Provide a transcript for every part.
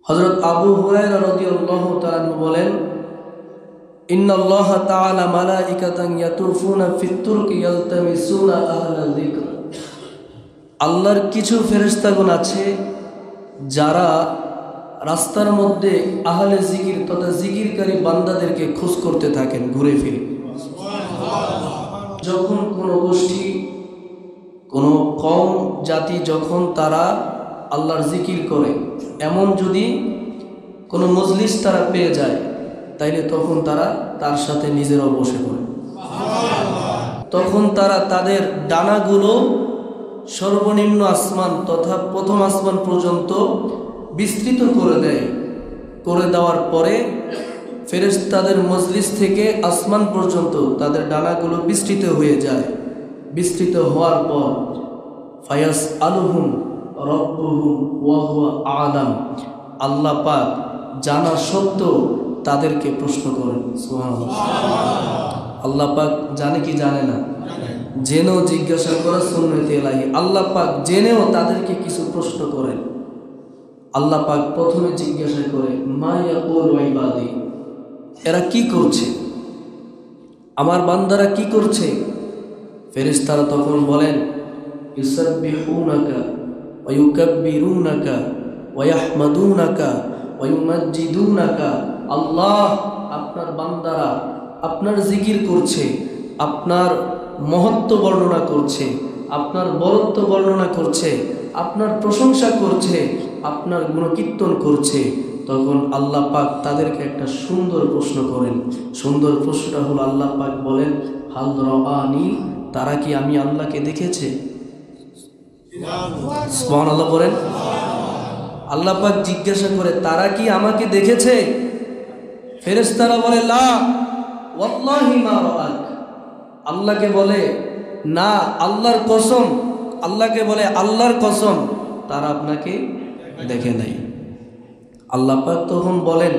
হযরত আবু হুরায়রা রাদিয়াল্লাহু তাআলা বলেন, ইন্নাল্লাহা তাআলা মালাইকাতান ইয়াতুফুনা ফিত তুরকি ইয়ালতামিসুনা আহলাল যিকর। আল্লাহর কিছু ফেরেশতাগণ আছে যারা রাস্তার মধ্যে আহলে জিকির তথা জিকিরকারী বান্দাদেরকে খোঁজ করতে থাকেন, ঘুরে ফিরে। যখন কোনো গোষ্ঠী, কোনো কওম জাতি যখন তারা আল্লাহর জিকির করে, এমন যদি কোনো মজলিস তারা পেয়ে যায়, তাইলে তখন তারা তার সাথে নিজেরাও বসে পড়ে। তখন তারা তাদের ডানাগুলো সর্বনিম্ন আসমান তথা প্রথম আসমান পর্যন্ত বিস্তৃত করে দেয়। করে দেওয়ার পরে ফেরেশতাদের মজলিস থেকে আসমান পর্যন্ত তাদের ডানাগুলো বিস্তৃত হয়ে যায়। বিস্তৃত হওয়ার পর ফায়াস আলুহুম রব্বুহুম ওয়া হুয়া আলাম, আল্লাহ পাক জানা সত্ত্বেও তাদেরকে প্রশ্ন করেন। সুবহানাল্লাহ। আল্লাহ পাক জানে কি জানে না? জেনেও জিজ্ঞাসা করা সুন্নতে ইলাহি। আল্লাহ পাক জেনেও তাদেরকে কিছু প্রশ্ন করেন। আল্লাহ পাক প্রথমে জিজ্ঞাসা করে, মা ইয়াকুলু ইবাদি, এরা কি করছে, আমার বান্দারা কি করছে? ফেরেশতারা তখন বলেন, ইউসাব্বিহুনাকা ওয়া ইউকাব্বিরুনাকা ওয়া ইয়াহমাদুনাকা ওয়া ইউমাজ্জিদুনাকা। আল্লাহ, আপনার বান্দারা আপনার জিকির করছে, আপনার মহত্ব বর্ণনা করছে, আপনার বরত্ব বর্ণনা করছে, আপনার প্রশংসা করছে, আপনার গুণকীর্তন করছে। তখন আল্লাহ পাক তাদেরকে একটা সুন্দর প্রশ্ন করেন। সুন্দর প্রশ্নটা হলো, আল্লাহ পাক বলেন, হাল রাআনি, তারা কি আমি আল্লাহকে দেখেছে? সুবহানাল্লাহ বলেন। আল্লাহ পাক জিজ্ঞাসা করে, তারা কি আমাকে দেখেছে? ফেরেশতারা বলে, লা ওয়াল্লাহি মা রাআক। আল্লাহকে বলে, না, আল্লাহর কসম। আল্লাহকে বলে, আল্লাহর কসম, তারা আপনাকে দেখে নাই। আল্লাহ পাক তখন বলেন,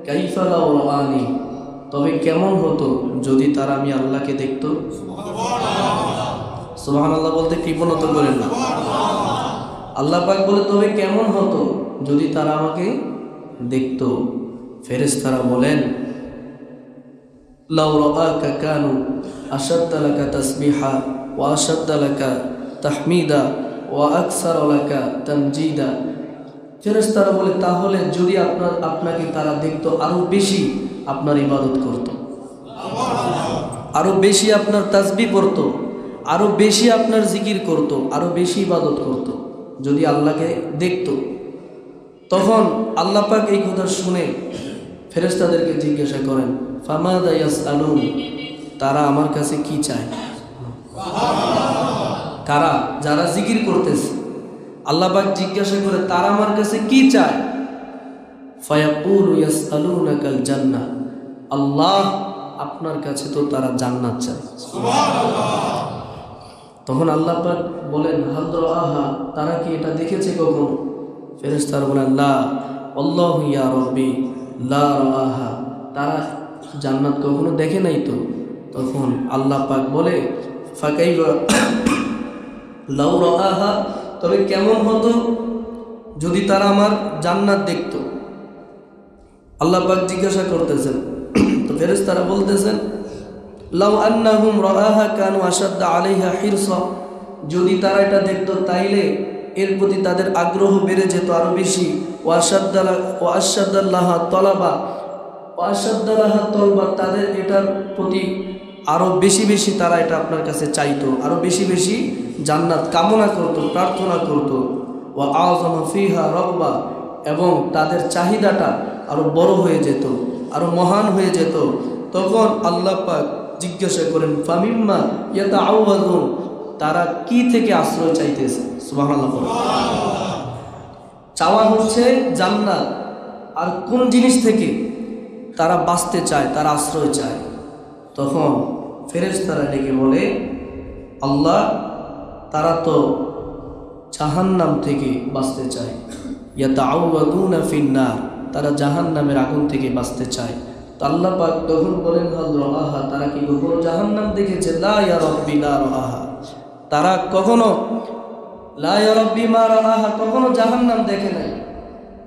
কাইফা লাউ রাআনি, তবে কেমন হতো যদি তারা আমি আল্লাহকে দেখত? সুবহানাল্লাহ বলতে কৃপণতা করেন না। আল্লাহ পাক বলে, তবে কেমন হতো যদি তারা আমাকে দেখত? ফেরেশতারা বলেন, লাউ রাআকা কানু আশাদ্দা লাকা তাসবিহা ওয়া আশাদ্দা লাকা তাহমিদা ওয়া আকসারা লাকা তামজিদা। ফেরেশতারা বলে, তাহলে যদি আপনাকে তারা দেখত, আরো বেশি আপনার ইবাদত করত, আরো বেশি আপনার তাসবিহ পড়ত, আরো বেশি আপনার জিকির করত, আরো বেশি ইবাদত করত, যদি আল্লাহকে দেখত। তখন আল্লাহ পাক এই কথা শুনে ফেরেশতাদেরকে জিজ্ঞাসা করেন, ফামাযা ইয়াসআলুন, তারা আমার কাছে কি চায়? কারা? যারা জিকির করতেছে। আল্লাহ পাক জিজ্ঞাসা করে, তারা আমার কাছে কি চায়? ফায়াকুলু ইয়াসআলুনাকাল জান্নাহ, আল্লাহ, আপনার কাছে তো তারা জান্নাত চায়। সুবহানাল্লাহ। তখন আল্লাহ পাক বলেন, হাল রাআহা, তারা কি এটা দেখেছে কখনো? ফেরেশতারা বলেন, লা আল্লাহু ইয়া রাব্বি লা রাআহা, তারা জান্নাত কখনো দেখে নাই তো। তখন আল্লাহ পাক বলে, ফাকাইফা লাউ রাআহা, তবে কেমন হতো যদি তারা আমার জান্নাত দেখত? আল্লাহ পাক জিজ্ঞাসা করতেছেন। তো ফেরেশতারা বলতেছেন, লাউ আন্নাহুম রাআহা কানু আশাদ্দা আলাইহা হিরসা, যদি তারা এটা দেখত তাইলে এর প্রতি তাদের আগ্রহ বেড়ে যেত আরো বেশি। ওয়া আশাদ্দাল্লাহা তলাবা ওয়া আশাদ্দাল্লাহা তলবা, তাদের এটার প্রতি আরো বেশি বেশি তারা এটা আপনার কাছে চাইতো, আরো বেশি বেশি জান্নাত কামনা করত, প্রার্থনা করত। ওয়া আযমা ফিহা রাগবা, এবং তাদের চাহিদাটা আরো বড় হয়ে যেত, আরো মহান হয়ে যেত। তখন আল্লাহ পাক জিজ্ঞাসা করেন, ফামিম্মা ইয়াতাআওয়াযুন, তারা কি থেকে আশ্রয় চাইতেছে? সুবহানাল্লাহ। চাওয়া হচ্ছে জান্নাত, আর কোন জিনিস থেকে তারা বাঁচতে চায়, তারা আশ্রয় চায়? তখন ফেরেশতারা ডেকে বলে, আল্লাহ, তারা তো জাহান্নাম থেকে বাঁচতে চায়। ইয়াতাআওয়াযুনা ফিন্নার, তারা জাহান্নামের আগুন থেকে বাঁচতে চায়। তো আল্লাহ পাক তখন বলেন, হাল রাআহা, তারা কি কখনো জাহান্নাম দেখেছে? লা ইয়া রাব্বি লা রাআহা, তারা কখনো লা ইয়া রাব্বি মা রাআহা, কখনো জাহান্নাম দেখে নাই।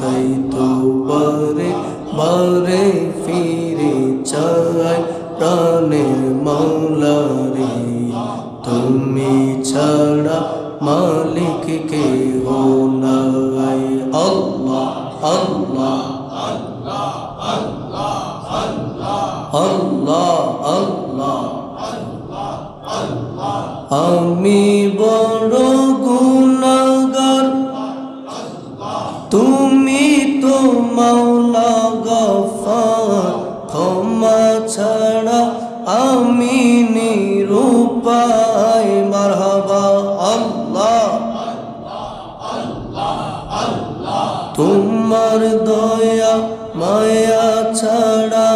তাই তো বারে বারে ফিরে চাই প্রাণের মাওলা রে, তুমি ছাড়া মালিক কেহ নাই। আল্লাহ আল্লাহ আল্লাহ আল্লাহ। আমি বড় গুনাহগার, তুমি তো মাওলা গফফার, ক্ষমা ছাড়া আমি নিরুপায়। মারহাবা আল্লাহ, তোমার দয়া মায়া ছাড়া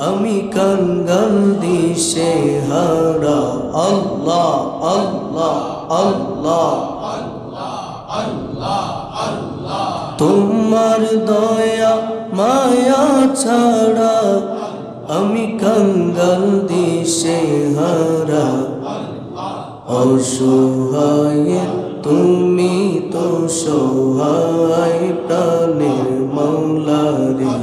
আমি কাঙ্গাল দিশে হারা। আল্লাহ আল্লাহ আল্লাহ, তোমার দয়া মায়া ছাড়া আমি কাঙ্গাল দিশে হারা। অসহায় তুমি তো সহায় প্রাণের মাওলা রে,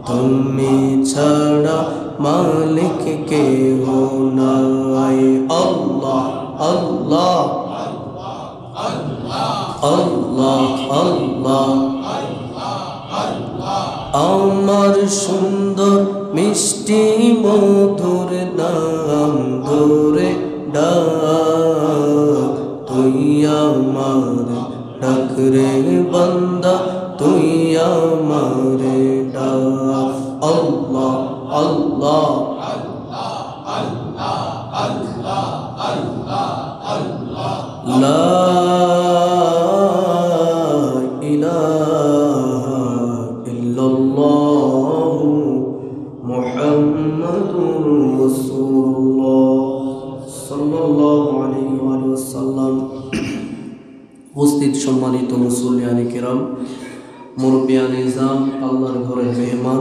তুমি ছাড়া মালিক কেহ নাই। আল্লাহ আল্লাহ আল্লাহ আল্লাহ। আমার সুন্দর মিষ্টি মধুর নাম ধরে ডাক, তুই আমার ডাক রে বান্দা, তুই আমার ডাক। আল্লাহ আল্লাহ লা ইলাহা ইল্লাল্লাহু মুহাম্মাদুর রাসূলুল্লাহ সাল্লাল্লাহু আলাইহি ওয়াসাল্লাম। উপস্থিত সম্মানিত মুসল্লিয়ানে কিরাম, মুরব্বিয়ানে ইজাম, আল্লাহর ঘরের মেহমান,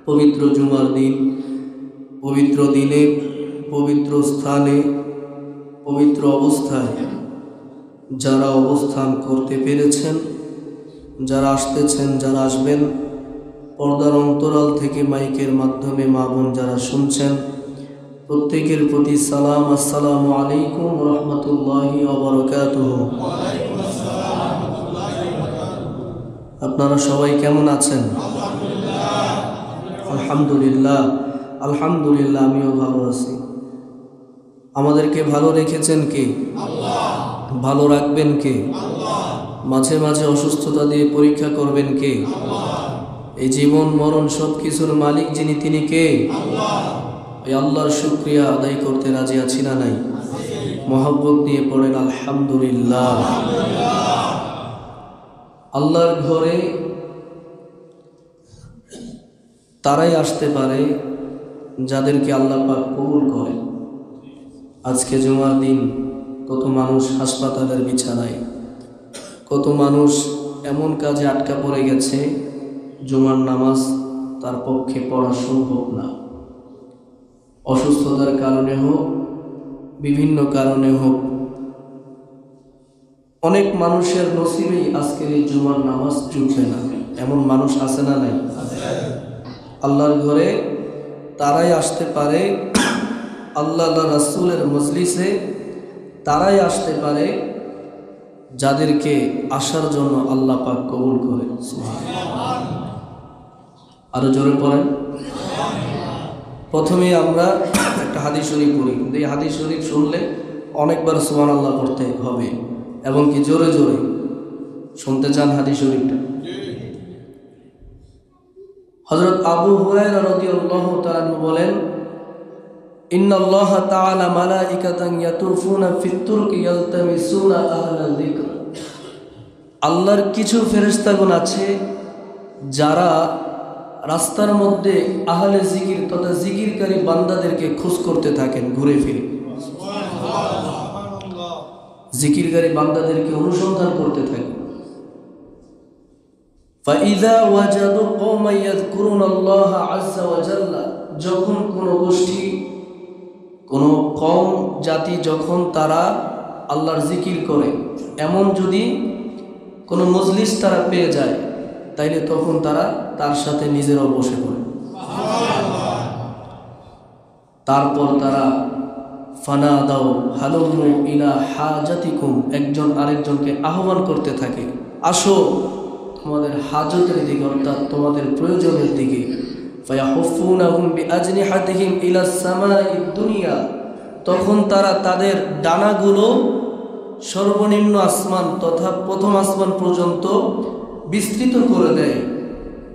পবিত্র জুমার দিন, পবিত্র দিনে, পবিত্র স্থানে, পবিত্র অবস্থায় যারা অবস্থান করতে পেরেছেন, যারা আসতেছেন, যারা আসবেন, পর্দার অন্তরাল থেকে মাইকের মাধ্যমে মা বোন যারা শুনছেন, প্রত্যেকের প্রতি সালাম। আসসালামু আলাইকুম রহমতুল্লাহি ওয়া বারাকাতুহু। আপনারা সবাই কেমন আছেন? আলহামদুলিল্লাহ আলহামদুলিল্লাহ, আমিও ভালো আছি। আমাদেরকে ভালো রেখেছেন কে? আল্লাহ। ভালো রাখবেন কে? আল্লাহ। মাঝে মাঝে অসুস্থতা দিয়ে পরীক্ষা করবেন কে? আল্লাহ। এই জীবন মরণ সব কিছুর মালিক যিনি, তিনি কে? আল্লাহ। এই আল্লাহর শুকরিয়া আদায় করতে রাজি আছি না নাই? মহব্বত নিয়ে পড়েন আলহামদুলিল্লাহ। আল্লাহর ঘরে তারাই আসতে পারে যাদেরকে আল্লাহ পাক কবুল করে। আজকে জুমার দিন কত মানুষ হাসপাতালের বিছানায়, কত মানুষ এমন কাজে আটকা পড়ে গেছে জুমার নামাজ তার পক্ষে পড়া সম্ভব না। অসুস্থতার কারণে হোক, বিভিন্ন কারণে হোক, অনেক মানুষের নসিবেই আজকের এই জুমার নামাজ জুটবে না। এমন মানুষ আছে না নাই? আল্লাহর ঘরে তারাই আসতে পারে, আল্লাহ রাসূলের মজলিসে তারাই আসতে পারে যাদেরকে আসার জন্য আল্লাহ পাক কবুল করে। আরো জোরে পড়েন। প্রথমে আমরা একটা হাদিস শরীফ পড়ি, কিন্তু এই হাদিস শরীফ শুনলে অনেকবার সুবহানাল্লাহ পড়তে হবে এবং কি জোরে জোরে শুনতে চান হাদিস শরীফটা? হযরত আবু হুরায়রা রাদিয়াল্লাহু তাআলা বলেন, ইন্নাল্লাহা তাআলা মালাইকাতান ইয়াতুফুনা ফিত তুরকি ইয়ালতামিসুনা আহলাল যিকর। আল্লাহর কিছু ফেরেশতাগণ আছে যারা রাস্তার মধ্যে আহলে জিকির তথা জিকিরকারী বান্দাদেরকে খোঁজ করতে থাকেন, ঘুরে ফিরে জিকিরকারী বান্দাদেরকে অনুসন্ধান করতে থাকেন। ফাইযা ওয়াজাদু কওমান ইয়াযকুরুনাল্লাহ আযজা ওয়া জাল্লা, যখন কোনো গোষ্ঠী, কোনো কওম জাতি যখন তারা আল্লাহর জিকির করে, এমন যদি কোনো মজলিস তারা পেয়ে যায়, তাইলে তখন তারা তার সাথে নিজেরাও বসে পড়ে। তারপর তারা ফানা দাও হালুমু ইলা হাজাতিকুম, একজন আরেকজনকে আহ্বান করতে থাকে, আসো তোমাদের হাজতের দিকে, অর্থাৎ তোমাদের প্রয়োজনের দিকে। ফায়াহুফুনাহুম বিআজনিহাতিহিম ইলা সামাইদ দুনিয়া, তখন তারা তাদের ডানাগুলো সর্বনিম্ন আসমান তথা প্রথম আসমান পর্যন্ত বিস্তৃত করে দেয়।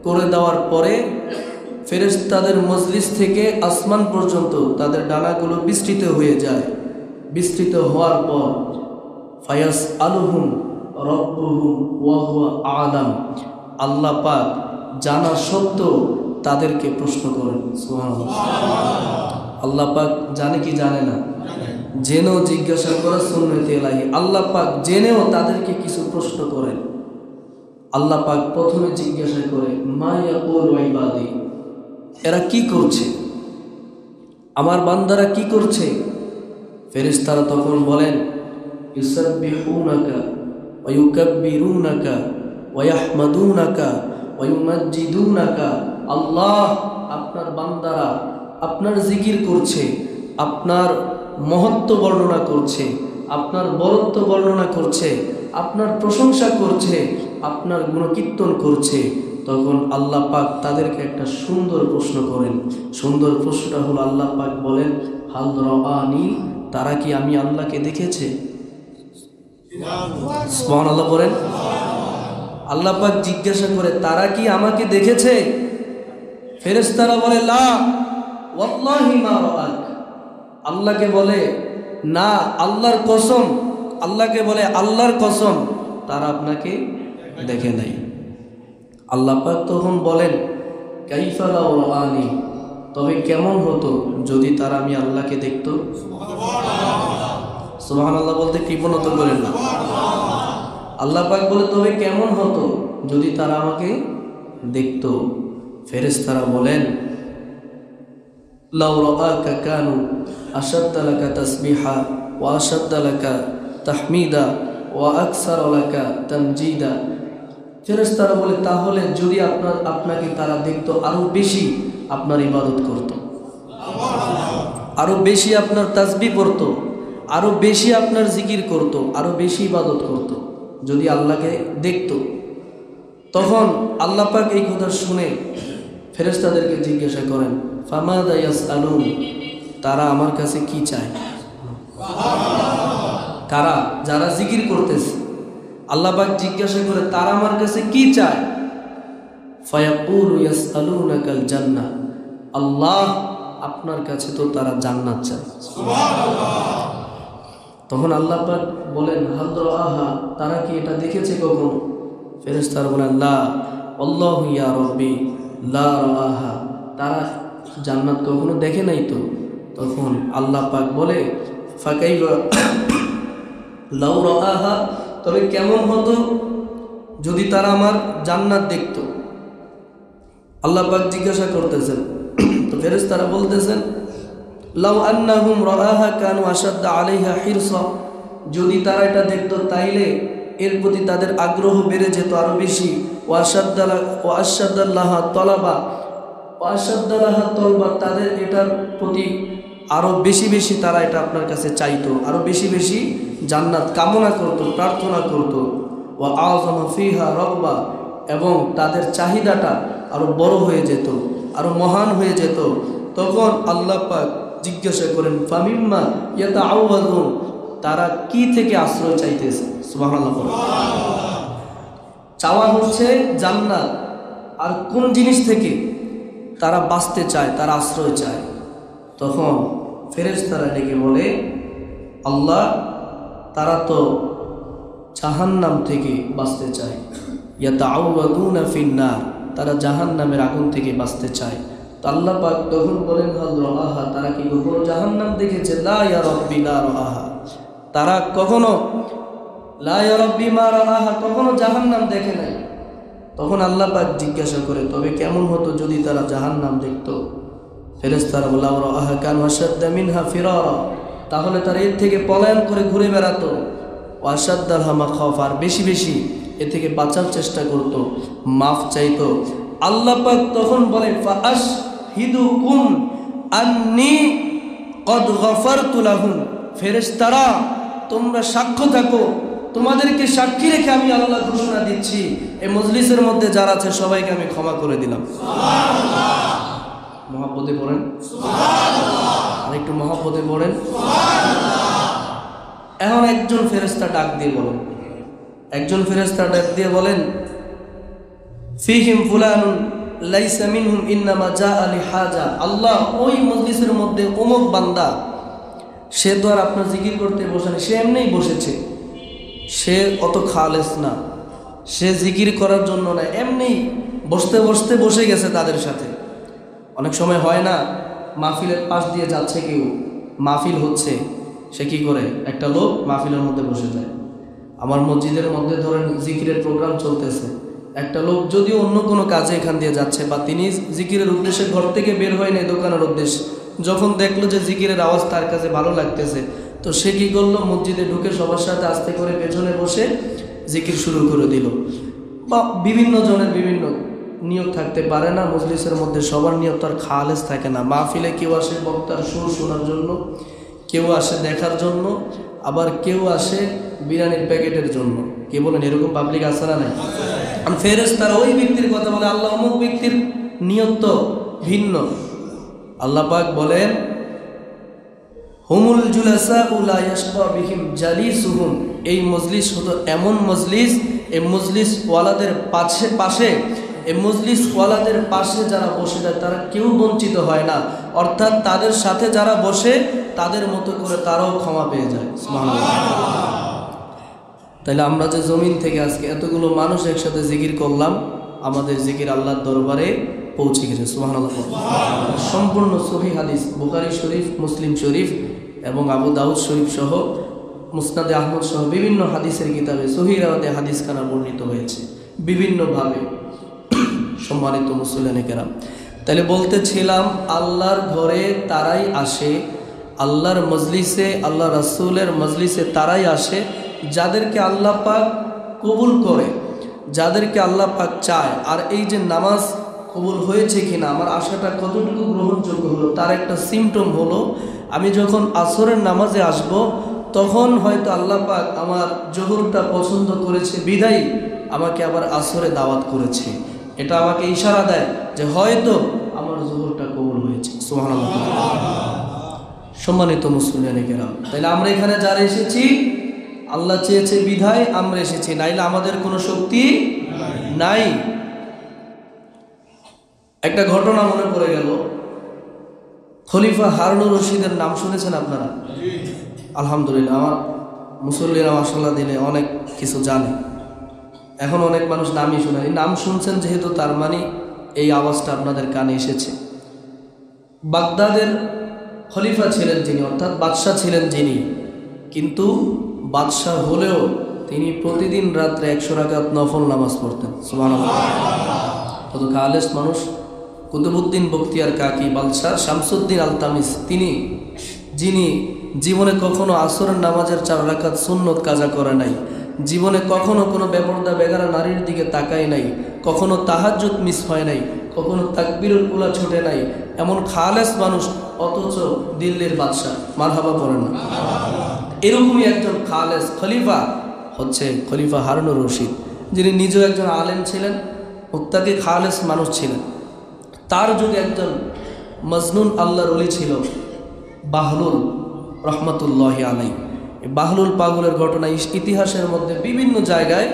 করে দেওয়ার পরে ফেরেশতাদের মজলিস থেকে আসমান পর্যন্ত তাদের ডানাগুলো বিস্তৃত হয়ে যায়। বিস্তৃত হওয়ার পর ফায়াস আলুহুম রব্বুহুম ওয়া হুয়া আলাম, আল্লাহ পাক জানা সত্ত্বেও তাদেরকে প্রশ্ন করেন। সুবহানাল্লাহ। আল্লাহ পাক জানে কি জানে না? জেনেও জিজ্ঞাসা করা সুন্নতে ইলাহি। আল্লাহ পাক জেনেও তাদেরকে কিছু প্রশ্ন করেন। আল্লাহ পাক প্রথমে জিজ্ঞাসা করে, মা ইয়াকুলু ইবাদি, এরা কি করছে, আমার বান্দারা কি করছে? ফেরেশতারা তখন বলেন, ইউসাব্বিহুনাকা ওয়া ইউকাব্বিরুনাকা ওয়া ইয়াহমাদুনাকা ওয়া ইউমাজ্জিদুনাকা, আল্লাহ আপনার বান্দারা আপনার জিকির করছে, আপনার মহত্ব বর্ণনা করছে, আপনার বরত্ব বর্ণনা করছে, আপনার প্রশংসা করছে, আপনার গুণকীর্তন করছে। তখন আল্লাহ পাক তাদেরকে একটা সুন্দর প্রশ্ন করেন। সুন্দর প্রশ্নটা হলো, আল্লাহ পাক বলেন, হাল রাআনি, তারা কি আমি আল্লাহকে দেখেছে? সুবহানাল্লাহ বলেন। আল্লাহ পাক জিজ্ঞাসা করে, তারা কি আমাকে দেখেছে? ফেরেশতারা বলে, লা ওয়াল্লাহি মা রাআক, আল্লাহকে বলে না, আল্লাহর কসম, আল্লাহকে বলে আল্লাহর কসম, তারা আপনাকে দেখে নাই। আল্লাহ পাক তখন বলেন, কাইফা লাউ রাআনি, তবে কেমন হতো যদি তারা আমি আল্লাহকে দেখতো? সুবহানাল্লাহ বলতে কৃপণতা করেন না। আল্লাহ পাক বলে, তবে কেমন হতো যদি তারা আমাকে দেখতো? ফেরেশতারা বলেন, লাউ রাআকা কানু আশাদ্দা লাকা তাসবিহা ওয়া আশাদ্দা লাকা তাহমিদা ওয়া আকসারা লাকা তামজিদা। ফেরেশতারা বলে, তাহলে যদি আপনাকে তারা দেখতো, আরো বেশি আপনার ইবাদত করত, আরো বেশি আপনার তাসবিহ পড়ত, আরো বেশি আপনার জিকির করত, আরো বেশি ইবাদত করত, যদি আল্লাহকে দেখতো। তখন আল্লাহ পাক এই কথা শুনে ফেরেশতাদেরকে জিজ্ঞাসা করেন, ফামাদা ইয়াসআলুন, তারা আমার কাছে কি চায়? কারা? যারা জিকির করতেছে। আল্লাহ পাক জিজ্ঞাসা করে, তারা আমার কাছে কি চায়? ফায়াকুলু ইয়াসআলুনাকাল জান্নাহ, আল্লাহ আপনার কাছে তো তারা জান্নাত চায়। সুবহানাল্লাহ। তখন আল্লাহ পাক বলেন, হাল রাআহা, তারা কি এটা দেখেছে কখনো? ফেরেশতারা বলেন, লা আল্লাহু ইয়া রাব্বি লা রাআহা, তারা জান্নাত কখনো দেখে নাই তো। তখন আল্লাহ পাক বলে, ফাকাইফা লাউ রাআহা, তবে কেমন হতো যদি তারা আমার জান্নাত দেখতো? আল্লাহ পাক জিজ্ঞাসা করতেছেন। তো ফেরেশতারা বলতেছেন, লাউ আন্নাহুম রাআহা কানু আশাদ্দা আলাইহা হিরসা, যদি তারা এটা দেখতো তাইলে এর প্রতি তাদের আগ্রহ বেড়ে যেত আরো বেশি। ওয়া আশাদ্দাল্লাহা তলাবা, ওয়া আশাদ্দাল্লাহা তলবা, তাদের এটার প্রতি আরো বেশি বেশি তারা এটা আপনার কাছে চাইতো, আরো বেশি বেশি জান্নাত কামনা করত, প্রার্থনা করত। ওয়া আযমা ফিহা রাগবা, এবং তাদের চাহিদাটা আরো বড় হয়ে যেত, আরো মহান হয়ে যেত। তখন আল্লাহ পাক জিজ্ঞাসা করেন, ফামিম্মা ইয়াতাআওয়াযুন, তারা কি থেকে আশ্রয় চাইতেছে? সুবহানাল্লাহ। চাওয়া হচ্ছে জান্নাত, আর কোন জিনিস থেকে তারা বাঁচতে চায়, তারা আশ্রয় চায়? তখন ফেরেশতারা ডেকে বলে, আল্লাহ তারা তো জাহান্নাম থেকে বাঁচতে চায়। ইয়াতাআওয়াযুনা ফিন্নার, তারা জাহান্নামের আগুন থেকে বাঁচতে চায়। তো আল্লাহ পাক তখন বলেন, হাল রাআহা, তারা কি কখনো জাহান্নাম দেখেছে? লা ইয়া রাব্বি লা রাআহা, তারা কখনো লা ইয়া রাব্বি মা রাআহা, কখনো জাহান্নাম দেখে নাই। তখন আল্লাহ পাক জিজ্ঞাসা করে, তবে কেমন হতো যদি তারা জাহান্নাম দেখতো? ফেরেশতারা বলে, লাউ রাআহা কানু আশাদ্দা মিনহা ফিরারা, তাহলে তারা এর থেকে পলায়ন করে ঘুরে বেড়াতো। ওয়া আশাদ্দালহা মাখাফা, আর বেশি বেশি এ থেকে বাঁচার চেষ্টা করত, মাফ চাইতো। আল্লাহ পাক তখন বলে ফাআশহিদুকুম আন্নী কদ গফারতু লাহুম, ফেরেশতারা তোমরা সাক্ষ্য থাকো, তোমাদেরকে সাক্ষী রেখে আমি আল্লাহ ঘোষণা দিচ্ছি এই মজলিসের মধ্যে যারা আছে সবাইকে আমি ক্ষমা করে দিলাম। সুবহানাল্লাহ, মহব্বতে পড়েন সুবহানাল্লাহ, আর একটু মহব্বতে পড়েন সুবহানাল্লাহ। এখন একজন ফেরেশতা ডাক দিয়ে বলেন, একজন ফেরেশতা ডাক দিয়ে বলেন ফিহিম ফুলানুন লাইসা মিনহুম ইন্নামা জাআ লিহাজা, আল্লাহ ওই মজলিসের মধ্যে অমুক বান্দা, সে তো আর আপনার জিকির করতে বসেনি, সে এমনিই বসেছে, সে অত খালেস না, সে জিকির করার জন্য না, এমনি বসতে বসতে বসে গেছে তাদের সাথে। অনেক সময় হয় না, মাহফিলের পাশ দিয়ে যাচ্ছে কেউ, মাহফিল হচ্ছে, সে কি করে, একটা লোক মাহফিলের মধ্যে বসে যায়। আমার মসজিদের মধ্যে ধরেন জিকিরের প্রোগ্রাম চলতেছে, একটা লোক যদিও অন্য কোনো কাজে এখান দিয়ে যাচ্ছে বা তিনি জিকিরের উদ্দেশ্যে ঘর থেকে বের হয় না দোকানের উদ্দেশ্যে, যখন দেখলো যে জিকিরের আওয়াজ তার কাছে ভালো লাগতেছে, তো সে কি করলো, মসজিদে ঢুকে সবার সাথে আস্তে করে পেছনে বসে জিকির শুরু করে দিল। বা বিভিন্ন জনের বিভিন্ন নিয়ত থাকতে পারে না, মজলিসের মধ্যে সবার নিয়ত আর খালেস থাকে না। মাহফিলে কেউ আসে বক্তার সুর শোনার জন্য, কেউ আসে দেখার জন্য, আবার কেউ আসে বিরিয়ানির প্যাকেটের জন্য। কে বলেন এরকম পাবলিক আছে না? নাই। ফেরেশতারা ওই ব্যক্তির কথা বলে, আল্লাহ অমুক ব্যক্তির নিয়ত তো ভিন্ন। আল্লাহ পাক বলেন হুমুল জুলাসাউ লা ইয়াশকা বিহিম জালিসুহুম, এই মজলিস হলো এমন মজলিস, এই মজলিস ওয়ালাদের পাশে এই মজলিস ওয়ালাদের পাশে যারা বসে যায় তারা কেউ বঞ্চিত হয় না, অর্থাৎ তাদের সাথে যারা বসে তাদের মতো করে তারাও ক্ষমা পেয়ে যায়। সুবহানাল্লাহ। তাইলে আমরা যে জমিন থেকে আজকে এতগুলো মানুষ একসাথে জিকির করলাম, আমাদের জিকির আল্লাহর দরবারে পৌঁছে গেছে। সুবহানাল্লাহ। সম্পূর্ণ সহিহ হাদিস, বুখারী শরীফ, মুসলিম শরীফ এবং আবু দাউদ শরীফ সহ মুসনাদে আহমদ সহ বিভিন্ন হাদিসের কিতাবে সহিহ রাওয়াতে হাদিসখানা বর্ণিত হয়েছে বিভিন্নভাবে। সম্মানিত মুসলিম কেরাম, তাহলে বলতেছিলাম আল্লাহর ঘরে তারাই আসে, আল্লাহর মজলিসে, আল্লাহ রাসূলের মজলিসে তারাই আসে যাদেরকে আল্লাহ পাক কবুল করে, যাদেরকে আল্লাহ পাক চায়। আর এই যে নামাজ কবুল হয়েছে কিনা, আমার আশাটা কতটুকু গ্রহণযোগ্য হলো, তার একটা সিমটম হলো আমি যখন আসরের নামাজে আসব তখন হয়তো আল্লাহ পাক আমার জোহরটা পছন্দ করেছে বিধায় আমাকে আবার আসরে দাওয়াত করেছে। এটা আমাকে ইশারা দেয় যে হয়তো আমার জোহরটা কবুল হয়েছে। সুবহানাল্লাহ। সম্মানিত মুসলিম কেরাম, তাইলে আমরা এখানে যারা এসেছি আল্লাহ চেয়েছে বিধায় আমরা এসেছি, নাইলে আমাদের কোনো শক্তি নাই। একটা ঘটনা মনে পড়ে গেল, খলিফা হারুনুর রশিদের নাম শুনেছেন আপনারা? আলহামদুলিল্লাহ, আমার মুসল্লিরা মাশাআল্লাহ দিলে অনেক কিছু জানে। এখন অনেক মানুষ নামই শুনে, এই নাম শুনছেন যেহেতু তার মানে এই আওয়াজটা আপনাদের কানে এসেছে। বাগদাদের খলিফা ছিলেন যিনি, অর্থাৎ বাদশাহ ছিলেন যিনি, কিন্তু বাদশাহ হলেও তিনি প্রতিদিন রাত্রে 100 রাকাত নফল নামাজ পড়তেন। সুবহানাল্লাহ। কত খালেস মানুষ। কুতুবউদ্দিন বখতিয়ার কাকি বাদশাহ শামসুদ্দিন আলতামিস, তিনি যিনি জীবনে কখনো আসরের নামাজের 4 রাকাত সুন্নত কাজা করে নাই, জীবনে কখনো কোনো বেপরদা বেগারা নারীর দিকে তাকায় নাই, কখনো তাহাজ্জুদ মিস হয় নাই, কখনো তাকবীরুল উলা ছুটে নাই, এমন খালেস মানুষ, অথচ দিল্লির বাদশাহ। মারহাবা পড়েন না? এরকমই একজন খালেস খলিফা হচ্ছে খলিফা হারুনুর রশিদ, যিনি নিজেও একজন আলেম ছিলেন, মুত্তাকি খালেস মানুষ ছিলেন। তার যুগে একজন মজনুন আল্লাহর ওলি ছিল বাহলুল রহমতুল্লাহি আলাইহি। বাহলুল পাগলের ঘটনা ইতিহাসের মধ্যে বিভিন্ন জায়গায়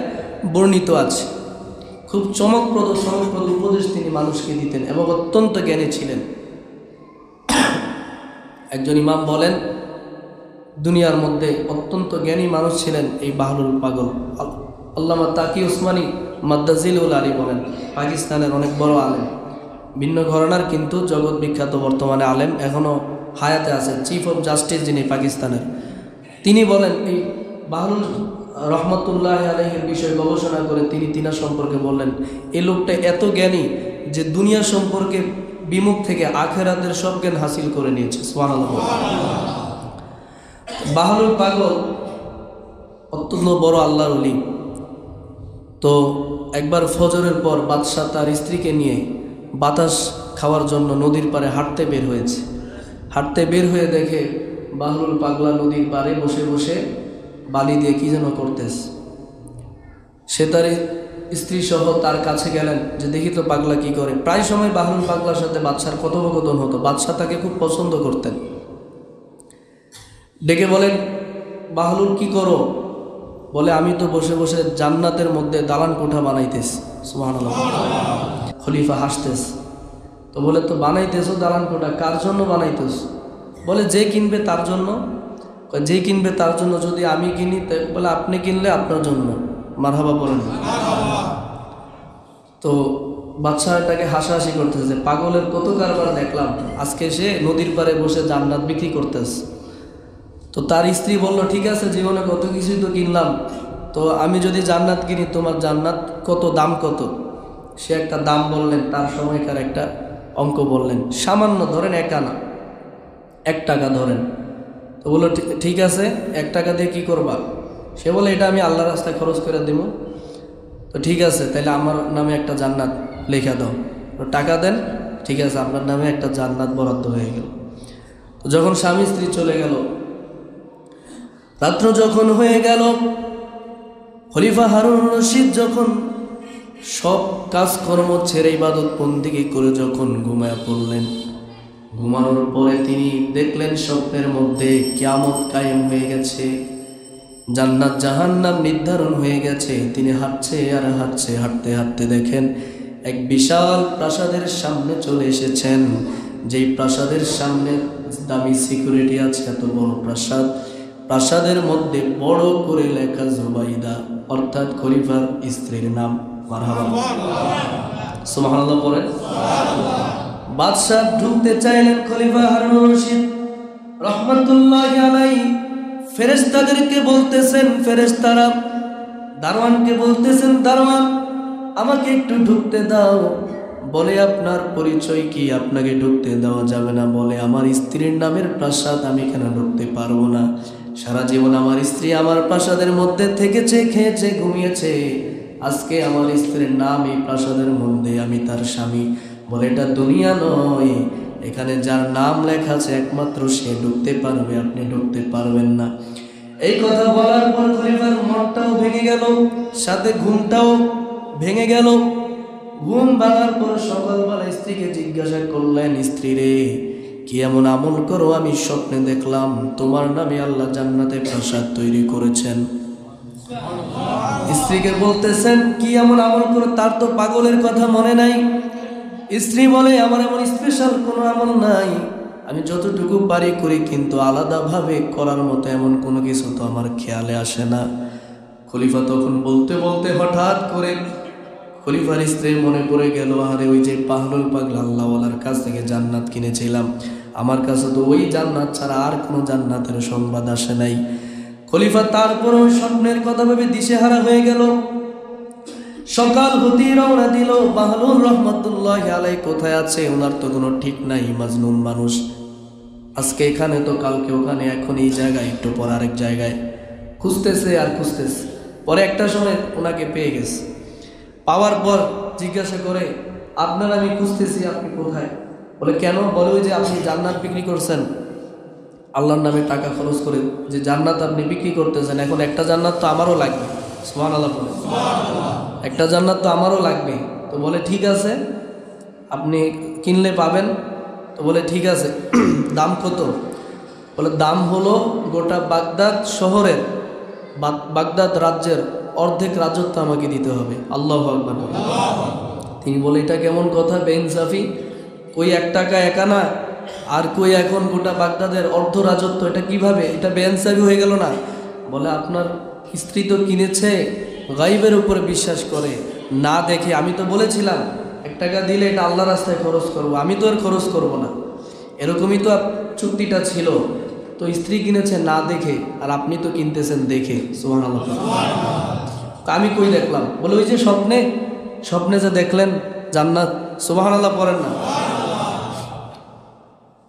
বর্ণিত আছে। খুব চমকপ্রদ উপদেশ তিনি মানুষকে দিতেন এবং অত্যন্ত জ্ঞানী ছিলেন। একজন ইমাম বলেন দুনিয়ার মধ্যে অত্যন্ত জ্ঞানী মানুষ ছিলেন এই বাহলুল পাগল। আল্লামা তাকি উসমানী মাদ্দাজিলুল আলী বলেন, পাকিস্তানের অনেক বড় আলেম, ভিন্ন ঘরানার কিন্তু জগৎ বিখ্যাত বর্তমানে আলেম, এখনও হায়াতে আছেন, চিফ অফ জাস্টিস যিনি পাকিস্তানের। তিনি বলেন এই বাহলুল রহমতুল্লাহ আলাইহির বিষয়ে গবেষণা করে তিনি তিনার সম্পর্কে বললেন এই লোকটা এত জ্ঞানী যে দুনিয়া সম্পর্কে বিমুখ থেকে আখেরাতের সব জ্ঞান হাসিল করে নিয়েছে। সুবহানাল্লাহ। বাহলুল পাগল অত্যন্ত বড় আল্লাহর ওলি। তো একবার ফজরের পর বাদশাহ তার স্ত্রীকে নিয়ে বাতাস খাওয়ার জন্য নদীর পাড়ে হাঁটতে বের হয়েছে। হাঁটতে বের হয়ে দেখে বাহলুল পাগলা নদীর পাড়ে বসে বসে বালি দিয়ে কি যেন করতেছে। সে তার স্ত্রী সহ তার কাছে গেলেন যে দেখি তো পাগলা কি করে। প্রায় সময় বাহলুল পাগলার সাথে বাদশার কথোপকথন হতো, বাদশাহ তাকে খুব পছন্দ করতেন। ডেকে বলেন, বাহলুল কি করো? বলে, আমি তো বসে বসে জান্নাতের মধ্যে দালান কোঠা বানাইতেছি। সুবহানাল্লাহ। খলিফা হাসতেস। তো বলে, তো বানাইতেছো দালান কোঠা, কার জন্য বানাইতেছো? বলে, যে কিনবে তার জন্য। যে কিনবে তার জন্য, যদি আমি কিনি বলে আপনি কিনলে আপনার জন্য। মারহাবা বলেন। তো বাদশাহ এটাকে হাসাহাসি করতেছে, পাগলের কত কারবার দেখলাম, আজকে সে নদীর পাড়ে বসে জান্নাত বিক্রি করতেছে। তো তার স্ত্রী বলল, ঠিক আছে, জীবনে কত কিছুই তো কিনলাম, তো আমি যদি জান্নাত কিনি, তোমার জান্নাত কত, দাম কত? সে একটা দাম বললেন, তার সময়কার একটা অঙ্ক বললেন, সামান্য ধরেন 1 আনা, 1 টাকা ধরেন। তো বললো, ঠিক আছে, 1 টাকা দিয়ে কি করবা? সে বলে, এটা আমি আল্লাহর রাস্তায় খরচ করে দেবো। তো ঠিক আছে, তাহলে আমার নামে একটা জান্নাত লেখা দাও। তো টাকা দেন, ঠিক আছে, আপনার নামে একটা জান্নাত বরাদ্দ হয়ে গেল। তো যখন স্বামী স্ত্রী চলে গেল, রাত্র যখন হয়ে গেল, খলিফা হারুন রশিদ যখন সব কাজকর্ম ছেড়ে ইবাদত বন্দেগী করে যখন ঘুমায় পড়লেন, ঘুমানোর পরে তিনি দেখলেন স্বপ্নের মধ্যে কিয়ামত কায়েম হয়ে গেছে, জান্নাত জাহান্নাম নির্ধারণ হয়ে গেছে। তিনি হাঁটছে আর হাঁটছে, হাঁটতে হাঁটতে দেখেন এক বিশাল প্রাসাদের সামনে চলে এসেছেন। যেই প্রাসাদের সামনে দামি সিকিউরিটি আছে, এত বড় প্রাসাদ, প্রাসাদের মধ্যে বড় করে লেখা জুবাইদা, অর্থাৎ খলিফার স্ত্রীর নাম। মারহাবা, সুবহানাল্লাহ পড়েন। বাদশাহ ঢুকতে চাইলেন, খলিফা হারুন রশিদ রহমাতুল্লাহি আলাইহি ফেরেশতাদেরকে বলতেছেন, ফেরেশতারা দারওয়ানকে বলতেছেন, দারওয়ান আমাকে একটু ঢুকতে দাও। বলে, আপনার পরিচয় কি? আপনাকে ঢুকতে দেওয়া যাবে না। বলে, আমার স্ত্রীর নামের প্রাসাদ, আমি কেন ঢুকতে পারবো না? সারা জীবন আমার স্ত্রী আমার প্রাসাদের মধ্যে থেকেছে, খেয়েছে, ঘুমিয়েছে, আজকে আমার স্ত্রীর নাম এই প্রাসাদের মধ্যে, আমি তার স্বামী। বলে, এটা দুনিয়া নয়, এখানে যার নাম লেখা আছে একমাত্র সে ঢুকতে পারবে, আপনি ঢুকতে পারবেন না। এই কথা বলার পর খলিফার মনটাও ভেঙে গেল, সাথে ঘুমটাও ভেঙে গেল। ঘুম ভাঙার পর সকালবেলা স্ত্রীকে জিজ্ঞাসা করলেন, স্ত্রী রে, কি এমন আমল করো আমি স্বপ্নে দেখলাম তোমার নামে আল্লাহ জান্নাতে প্রাসাদ তৈরি করেছেন? স্ত্রীকে বলতেছেন, কি এমন আমল করো? তার তো পাগলের কথা মনে নাই। স্ত্রী বলে, আমার এমন স্পেশাল কোনো আমল নাই, আমি যতটুকু পারি করি, কিন্তু আলাদাভাবে করার মতো এমন কোনো কিছু তো আমার খেয়ালে আসে না। খলিফা তখন বলতে বলতে হঠাৎ করে খলিফার স্ত্রীর মনে পড়ে গেল, আরে ওই যে বাহলুল পাগলা আল্লাহওয়ালার কাছ থেকে জান্নাত কিনেছিলাম, আমার কাছে তো ওই জান্নাত ছাড়া আর কোনো জান্নাতের সংবাদ আসে নাই। খলিফা তারপরও স্বপ্নের কথা ভেবে দিশেহারা হয়ে গেল। সকাল হতেই রওনা দিল। বাহলুল রহমতুল্লাহি আলাইহি কোথায় আছে ওনার তো কোনো ঠিক নাই, মাজনুন মানুষ, আজকে এখানে তো কালকে ওখানে, এখন এই জায়গায়, একটু পর আরেক জায়গায়, খুঁজতেছে আর খুঁজতেছে। পরে একটা সময় ওনাকে পেয়ে গেছে। পাওয়ার পর জিজ্ঞাসা করে, আপনার আমি খুঁজতেছি, আপনি কোথায়? বলে, কেন? বলে, ওই যে আপনি জান্নাত বিক্রি করছেন, আল্লাহর নামে টাকা খরচ করে যে জান্নাত আপনি বিক্রি করতেছেন, এখন একটা জান্নাত তো আমারও লাগবে। সুবহানাল্লাহ বলে, একটা জান্নাত তো আমারও লাগবে। তো বলে, ঠিক আছে, আপনি কিনলে পাবেন। তো বলে, ঠিক আছে, দাম কত? বলে, দাম হলো গোটা বাগদাদ শহরের, বাগদাদ রাজ্যের অর্ধেক রাজত্ব আমাকে দিতে হবে। আল্লাহু আকবার। তিনি বলে, এটা কেমন কথা, বেইনসাফি, কই 1 টাকা 1 আনা, আর কই এখন গোটা বাগদাদের অর্ধ রাজত্ব, এটা কিভাবে? এটা বেইনসাফি হয়ে গেল না? বলে, আপনার স্ত্রী তো কিনেছে গাইবের উপরে বিশ্বাস করে, না দেখে। আমি তো বলেছিলাম 1 টাকা দিলে এটা আল্লাহ রাস্তায় খরচ করব, আমি তো আর খরচ করব না, এরকমই তো চুক্তিটা ছিল। তো স্ত্রী কিনেছে না দেখে, আর আপনি তো কিনতেছেন দেখে। সুবহানাল্লাহ। আমি কই দেখলাম? বলে, ওই যে স্বপ্নে, স্বপ্নে যে দেখলেন জান্নাত। সুবহানাল্লাহ পড়েন না?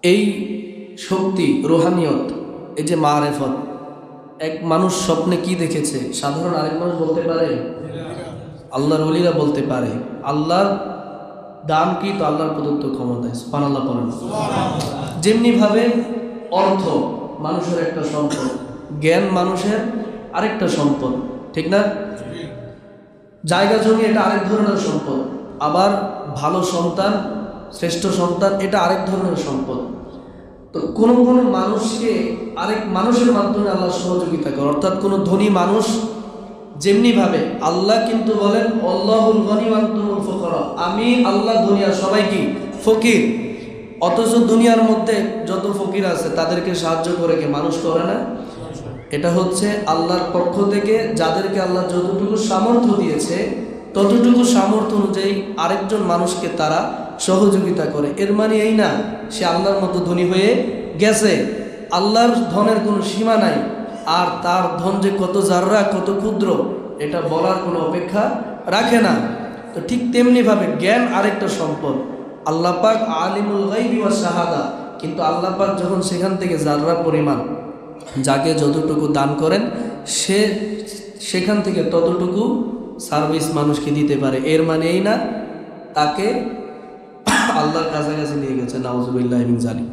এই শক্তি, রুহানিয়ত, এই যে মারেফত, এক মানুষ স্বপ্নে কি দেখেছে সাধারণ আরেক মানুষ বলতে পারে? আল্লাহর ওলিরা বলতে পারে আল্লাহর দান কি তো আল্লাহর প্রদত্ত ক্ষমতায় সুবহানাল্লাহ পড়েন। যেমনিভাবে অর্থ মানুষের একটা সম্পদ, জ্ঞান মানুষের আরেকটা সম্পদ, ঠিক না? জায়গা জমি এটা আরেক ধরনের সম্পদ, আবার ভালো সন্তান, শ্রেষ্ঠ সন্তান এটা আরেক ধরনের সম্পদ। তো কোনো কোনো মানুষকে আরেক মানুষের মাধ্যমে আল্লাহ সহযোগিতা করে, অর্থাৎ কোনো ধনী মানুষ যেমনিভাবে আল্লাহ কিন্তু বলেন আল্লাহুল গনি ওয়া আনতুমুল ফুকারা, আমি আল্লাহ দুনিয়ার সবাই কি ফকির, অথচ দুনিয়ার মধ্যে যত ফকির আছে তাদেরকে সাহায্য করে কে? মানুষ করে না। এটা হচ্ছে আল্লাহর পক্ষ থেকে যাদেরকে আল্লাহ যতটুকু সামর্থ্য দিয়েছে ততটুকু সামর্থ্য অনুযায়ী আরেকজন মানুষকে তারা সহযোগিতা করে। এর মানে এই না সে আল্লাহর মতো ধনী হয়ে গেছে। আল্লাহর ধনের কোনো সীমা নাই, আর তার ধন যে কত জাররা কত ক্ষুদ্র এটা বলার কোনো অপেক্ষা রাখে না। তো ঠিক তেমনিভাবে জ্ঞান আরেকটা সম্পদ। আল্লাহ পাক আলিমুল গায়বি ওয়াস শাহাদা, কিন্তু আল্লাহ পাক যখন সেখান থেকে জাররা পরিমাণ যাকে যতটুকু দান করেন সে সেখান থেকে ততটুকু সার্ভিস মানুষকে দিতে পারে। এর মানে এই না তাকে আল্লাহর কাছাকাছি নিয়ে গেছে, নাউজুবিল্লাহ মিন যালিক।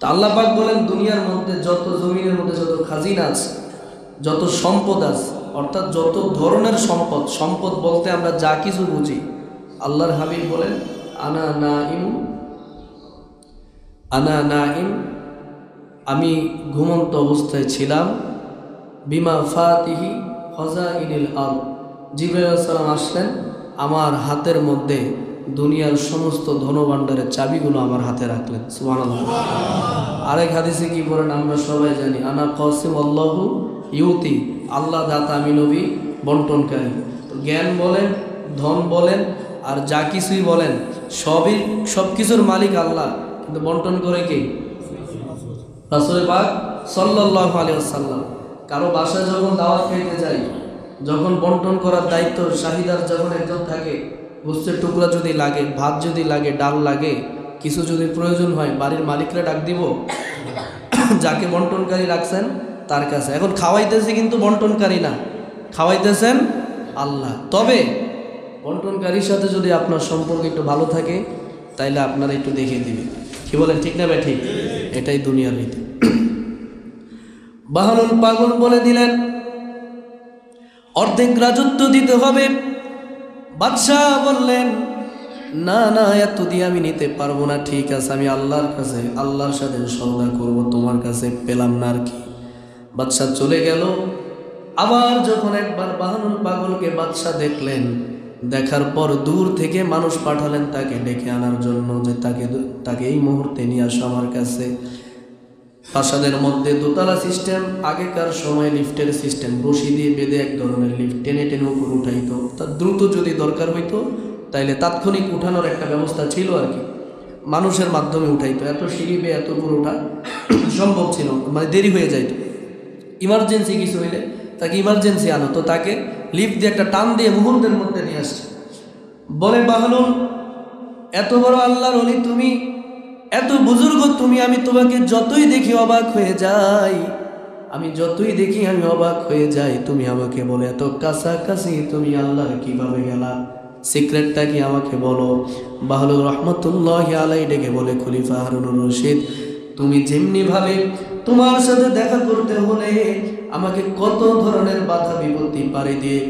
তো আল্লাহ পাক বলেন দুনিয়ার মধ্যে যত জমিনের মধ্যে যত খাজিনা আছে, যত সম্পদ আছে, অর্থাৎ যত ধরনের সম্পদ, সম্পদ বলতে আমরা যা কিছু বুঝি, আল্লাহর হাবিব বলেন আনা নাইম, আমি ঘুমন্ত অবস্থায় ছিলাম, বিমা ফাতিহি খাজাইনিল আরদ, জিবরাইল আলাইহিস সালাম আসলেন, আমার হাতের মধ্যে দুনিয়ার সমস্ত ধনভাণ্ডারের চাবিগুলো আমার হাতে রাখলেন। সুবহানাল্লাহ। আরেক হাদিসে কি বলেন আমরা সবাই জানি, আনা কাসিম আল্লাহু ইউতি, আল্লাহ দাতা আমি নবী বন্টনকারী। তো জ্ঞান বলেন, ধন বলেন, আর যা কিছুই বলেন সব কিছুর মালিক আল্লাহ, কিন্তু বন্টন করে কে? রাসূল পাক সাল্লাল্লাহু আলাইহি ওয়াসাল্লাম। কারো বাসায় যখন দাওয়াত খেতে যাই, যখন বন্টন করার দায়িত্ব শাহিদার যখন একজন থাকে, গোস্তের টুকরা যদি লাগে, ভাত যদি লাগে, ডাল লাগে, কিছু যদি প্রয়োজন হয়, বাড়ির মালিকরা ডাক দিব, যাকে বন্টনকারী রাখছেন তার কাছে। এখন খাওয়াইতেছে কিন্তু বন্টনকারী না, খাওয়াইতেছেন আল্লাহ। তবে বন্টনকারীর সাথে যদি আপনার সম্পর্ক একটু ভালো থাকে তাইলে আপনারা একটু দেখিয়ে দিবেন। কি বলেন, ঠিক না ভাই? ঠিক, এটাই দুনিয়ার রীতি। বাহলুল পাগল বলে দিলেন অর্ধেক রাজত্ব দিতে হবে। বাদশাহ বললেন না না, এত দিয়ে আমি নিতে পারবো না, ঠিক আছে আমি আল্লাহর কাছে, আল্লাহর সাথে সওদা করব, তোমার কাছে পেলাম না আর কি। বাদশাহ চলে গেল। আবার যখন একবার বাহলুল পাগলকে বাদশাহ দেখলেন, দেখার পর দূর থেকে মানুষ পাঠালেন তাকে ডেকে আনার জন্য, যে তাকে এই মুহূর্তে নিয়ে আসো আমার কাছে। প্রাসাদের মধ্যে দোতলা সিস্টেম, আগেকার সময় লিফটের সিস্টেম, রশি দিয়ে বেঁধে এক ধরনের লিফট টেনে টেনে উপর উঠাইতো। তা দ্রুত যদি দরকার হইতো তাইলে তাৎক্ষণিক উঠানোর একটা ব্যবস্থা ছিল আর কি, মানুষের মাধ্যমে উঠাইতো। এত সিঁড়ি বেয়ে এত উপর ওঠা সম্ভব ছিল, মানে দেরি হয়ে যাইত। ইমার্জেন্সি কিছু হইলে তাকে ইমার্জেন্সি আনো, তো তাকে লিফট দিয়ে একটা টান দিয়ে মুহূর্তের মধ্যে নিয়ে আসছে। বলে বাহলুল, এত বড় আল্লাহর ওলি তুমি, এত বুজুর্গ তুমি, আমি তোমাকে যতই দেখি অবাক হয়ে যাই, আমি যতই দেখি আমি অবাক হয়ে যাই। তুমি আমাকে বলে এত কাছাকাছি তুমি আল্লাহর কিভাবে গেলা, সিক্রেটটা কি আমাকে বলো। বাহলুল রহমতুল্লাহি আলাইহি ডেকে বলে খলিফা হারুনুর রশিদ, তুমি যেমনি ভাবে তোমার সাথে দেখা করতে হলে আমাকে কত ধরনের বাধা বিপত্তি পাড়ি দিয়ে,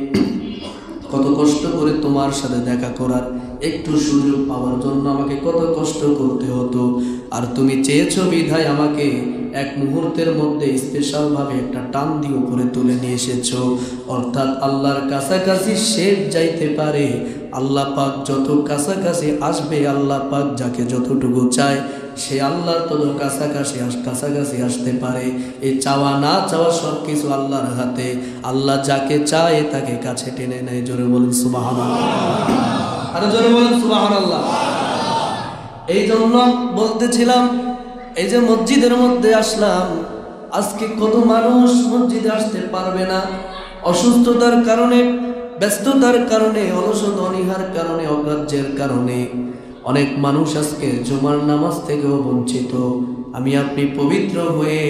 কত কষ্ট করে তোমার সাথে দেখা করার একটু সুযোগ পাওয়ার জন্য আমাকে কত কষ্ট করতে হতো, আর তুমি চেয়েছো বিধায় আমাকে এক মুহূর্তের মধ্যে স্পেশালভাবে একটা টান দিয়ে উপরে তুলে নিয়ে এসেছো। অর্থাৎ আল্লাহর কাছাকাছি সে যাইতে পারে, আল্লাহ পাক যত কাছাকাছি আসবে, আল্লাহ পাক যাকে যতটুকু চায় সে আল্লাহর তত কাছাকাছি আসতে পারে। এই চাওয়া না চাওয়া সব কিছু আল্লাহর হাতে, আল্লাহ যাকে চায় তাকে কাছে টেনে নেয়। জোরে বলেন সুবহানাল্লাহ, আরো জোরে বলেন সুবহানাল্লাহ। এই জন্য বলতেছিলাম, এই যে মসজিদের মধ্যে আসলাম, আজকে কত মানুষ মসজিদে আসতে পারবে না, অসুস্থতার কারণে, ব্যস্ততার কারণে, অলসতা অনীহার কারণে, অগ্রাহ্যের কারণে অনেক মানুষ আজকে জুমার নামাজ থেকেও বঞ্চিত। আমি আপনি পবিত্র হয়ে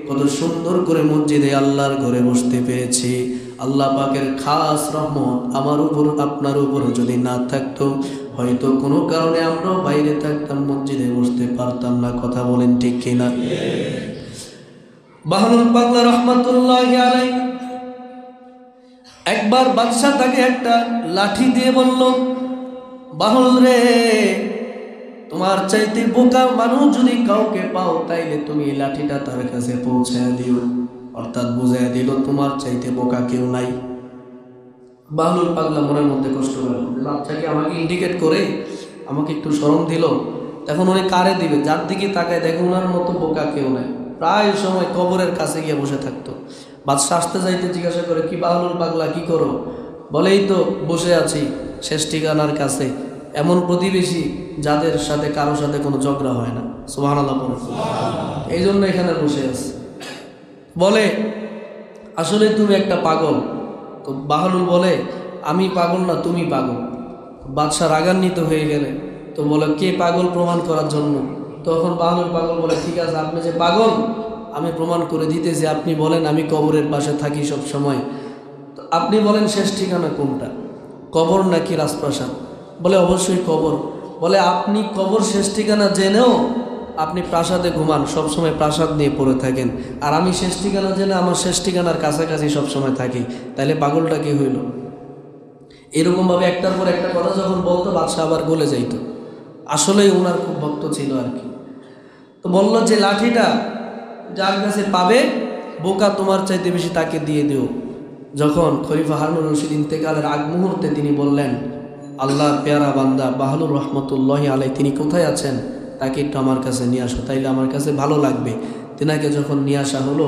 কত সুন্দর করে মসজিদে আল্লাহর ঘরে বসতে পেরেছি। আল্লাহ পাকের খাস রহমত আমার উপর আপনার উপর যদি না থাকতো হয়তো কোনো কারণে আমরা বাইরে থাকতাম, মসজিদে বসতে পারতাম না। কথা বলেন ঠিক কিনা? বাহলুল পাগলা রহমাতুল্লাহি আলাইহি একবার বাদশা তাকে একটা লাঠি দিয়ে বলল, বাহল রে, তোমার চাইতে বোকা মানুষ যদি কাউকে পাও তাইলে তুমি এই লাঠিটা তার কাছে পৌঁছায় দিও। অর্থাৎ বুঝাইয়া দিল তোমার চাইতে বোকা কেউ নাই। বাহলুল পাগলা মনের মধ্যে কষ্ট হল, বাচ্চাকে আমাকে ইন্ডিকেট করে আমাকে একটু শরম দিল, তখন উনি কারে দিবে? যার দিকে তাকায় দেখে ওনার মতো বোকা কেউ নাই। প্রায় সময় কবরের কাছে গিয়ে বসে থাকতো। বাদশা আসতে যাইতে জিজ্ঞাসা করে, কি বাহলুল পাগলা কি করো? বলেই তো বসে আছি শেষ ঠিকানার কাছে, এমন প্রতিবেশী যাদের সাথে কারোর সাথে কোনো ঝগড়া হয় না। সুবহানাল্লাহ বলুন। এই জন্য এখানে বসে আছে। বলে আসলে তুমি একটা পাগল। তো বাহলুল বলে, আমি পাগল না, তুমি পাগল। বাদশা রাগান্বিত হয়ে গেলে তো বলে, কে পাগল প্রমাণ করার জন্য? তখন বাহলুল পাগল বলে, ঠিক আছে, আপনি যে পাগল আমি প্রমাণ করে দিতেছি। আপনি বলেন আমি কবরের পাশে থাকি সব সময়, তো আপনি বলেন শেষ ঠিকানা কোনটা, কবর নাকি রাজপ্রাসাদ? বলে অবশ্যই কবর। বলে আপনি কবর শেষ ঠিকানা জেনেও আপনি প্রাসাদে ঘুমান, সবসময় প্রাসাদ নিয়ে পড়ে থাকেন, আর আমি শেষ ঠিকানা জেনে আমার শেষ ঠিকানার কাছাকাছি সবসময় থাকি, তাহলে পাগলটা কি হইল? এরকমভাবে একটার পর একটা কথা যখন বলতো বাদশা আবার গলে যাইত। আসলেই ওনার খুব ভক্ত ছিল আর কি। তো বলল যে লাঠিটা যার কাছে পাবে বোকা তোমার চাইতে বেশি তাকে দিয়ে দিও। যখন খলিফা হারুনুর রশিদ ইন্তেকালের আগ মুহূর্তে তিনি বললেন, আল্লাহর পেয়ারা বান্দা বাহলুর রহমতুল্লাহি আলাই তিনি কোথায় আছেন, তাকে একটু আমার কাছে নিয়ে আসো, তাইলে আমার কাছে ভালো লাগবে। তেনাকে যখন নিয়ে আসা হলো,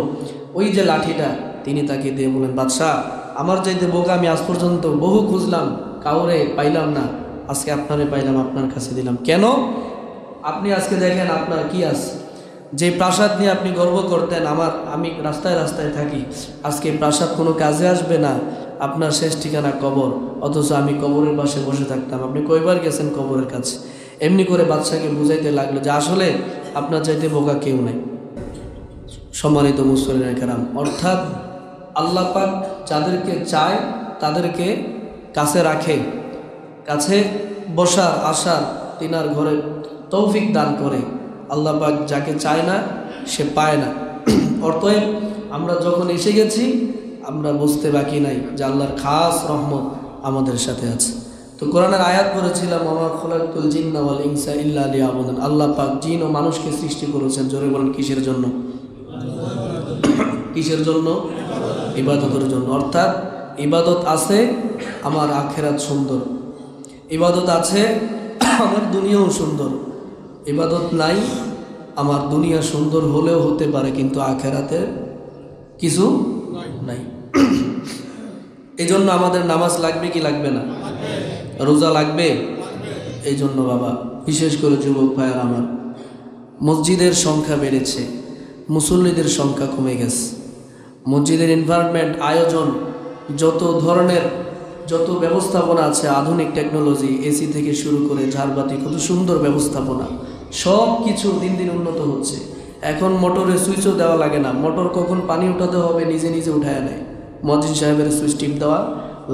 ওই যে লাঠিটা তিনি তাকে দিয়ে বলেন, বাদশাহ আমার চাইতে বোকা আমি আজ পর্যন্ত বহু খুঁজলাম, কাউরে পাইলাম না, আজকে আপনারে পাইলাম, আপনার কাছে দিলাম। কেন? আপনি আজকে দেখেন আপনার কি আছে, যে প্রাসাদ নিয়ে আপনি গর্ব করতেন, আমি রাস্তায় রাস্তায় থাকি, আজকে প্রাসাদ কোনো কাজে আসবে না, আপনার শেষ ঠিকানা কবর, অথচ আমি কবরের পাশে বসে থাকতাম, আপনি কয়বার গেছেন কবরের কাছে? এমনি করে বাদশাকে বুঝাইতে লাগলো যে আসলে আপনার চাইতে বোকা কেউ নেই। সম্মানিত মুসলিম কেরাম, অর্থাৎ আল্লাহ পাক যাদেরকে চায় তাদেরকে কাছে রাখে, কাছে বসার আশার তিনার ঘরে তৌফিক দান করে। আল্লাহ পাক যাকে চায় না সে পায় না। অতএব আমরা যখন এসে গেছি আমরা বুঝতে বাকি নাই যে আল্লাহর খাস রহমত আমাদের সাথে আছে। তো কোরআনের আয়াত পড়েছিলাম, ওয়া মা খালাকতুল জিন্না ওয়াল ইনসা ইল্লা লিয়াবুদুন। আল্লাহ পাক জিন ও মানুষকে সৃষ্টি করেছেন, জোরে বলেন কিসের জন্য? কিসের জন্য? ইবাদতের জন্য। অর্থাৎ ইবাদত আছে আমার আখিরাত সুন্দর, ইবাদত আছে আমার দুনিয়াও সুন্দর। ইবাদত নাই, আমার দুনিয়া সুন্দর হলেও হতে পারে কিন্তু আখিরাতে কিছু নাই। এই জন্য আমাদের নামাজ লাগবে কি লাগবে না? রোজা লাগবে। এই জন্য বাবা, বিশেষ করে যুবক ভাইয়ার আমার, মসজিদের সংখ্যা বেড়েছে, মুসল্লিদের সংখ্যা কমে গেছে। মসজিদের এনভায়রনমেন্ট, আয়োজন, যত ধরনের যত ব্যবস্থাপনা আছে, আধুনিক টেকনোলজি, এসি থেকে শুরু করে ঝাড়বাতি, কত সুন্দর ব্যবস্থাপনা, সব কিছু দিন দিন উন্নত হচ্ছে। এখন মোটরে সুইচও দেওয়া লাগে না, মোটর কখন পানি উঠাতে হবে নিজে নিজে উঠায় নেয়, মসজিদ সাহেবের সুইচ টিপ দেওয়া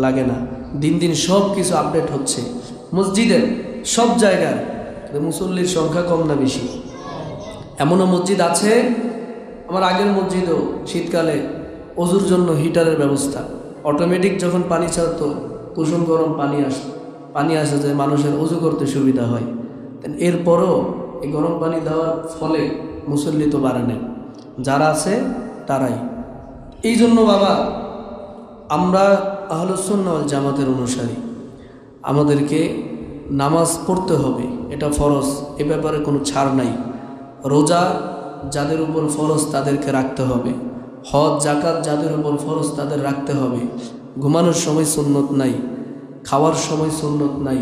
লাগে না। দিন দিন সব কিছু আপডেট হচ্ছে। মসজিদের সব জায়গায় মুসল্লির সংখ্যা কম না বেশি? এমনও মসজিদ আছে, আমার আগের মসজিদেও শীতকালে অজুর জন্য হিটারের ব্যবস্থা, অটোমেটিক যখন পানি ছাড়তো কুসুম গরম পানি আসে যে মানুষের অজু করতে সুবিধা হয়। এরপরও এই গরম পানি দেওয়ার ফলে মুসল্লি তো বাড়ে নাই, যারা আছে তারাই। এই জন্য বাবা, আমরা আহলুস সুন্নাহ ওয়াল জামাতের অনুসারী, আমাদেরকে নামাজ পড়তে হবে, এটা ফরজ, এ ব্যাপারে কোনো ছাড় নাই। রোজা যাদের উপর ফরজ তাদেরকে রাখতে হবে, হজ জাকাত যাদের উপর ফরজ তাদের রাখতে হবে। ঘুমানোর সময় সুন্নত নাই, খাওয়ার সময় সুন্নত নাই,